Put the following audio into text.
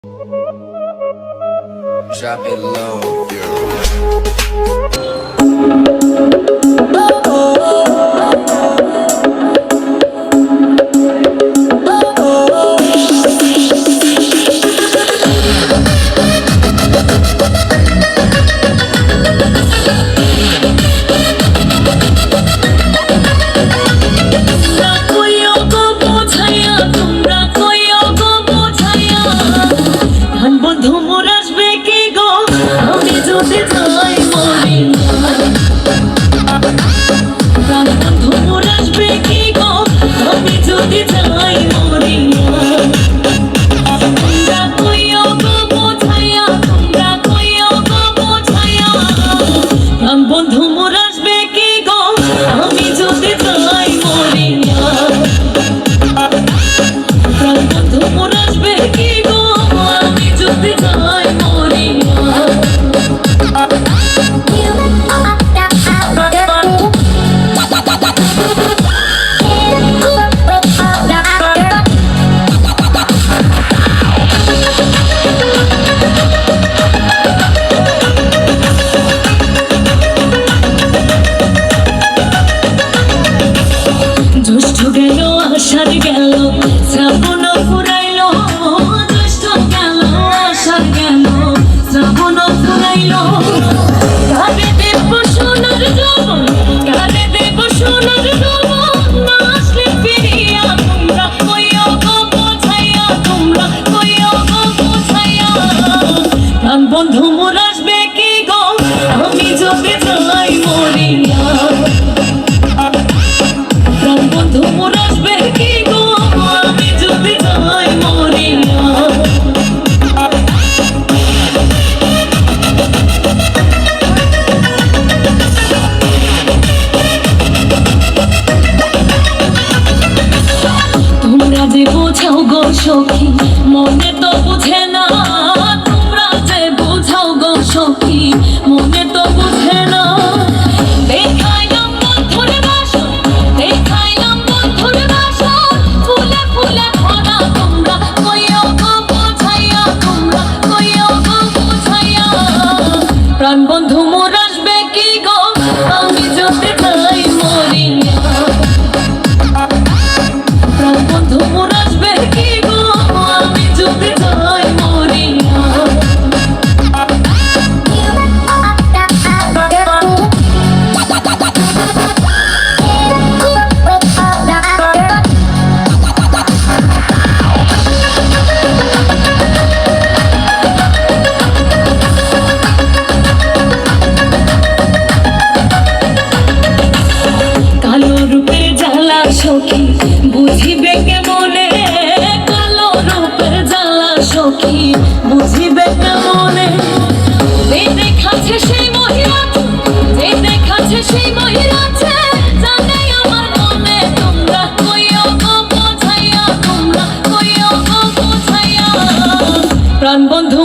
Drop it low. বন্ধু মোর আসবে কি গো আমি যদি যাই মরিয়া প্রাণ বন্ধু মোর আসবে কি গো আমি যদি যাই মরিয়া তোমরা যে বোঝাও গো সখী মনে তো বুঝে না সখী মনে তো বুঝে না দেখাইলাম বন্ধুর বাসা দেখাইলাম বন্ধুর বাসা ফুলে ফুলে ভরা তোমরা কইও গো বোঝাইয়া তোমরা কইও গো বোঝাইয়া প্রাণ বন্ধু মোর আসবে কি গো আমি যদি যাই মরিয়া প্রাণ বন্ধু মোর আসবে কি গো আমি যদি যাই মরিয়া সখী বুঝিবে কেমনে কালো রূপের জ্বালা সখী বুঝিবে কেমনে যে দেখাচ্ছে সেই মহিলা যে দেখাচ্ছে সেই মহিলা জানে আমার মনে তোমরা কইও গো বোঝাইয়া তোমরা কইও গো বোঝাইয়া প্রাণ বন্ধু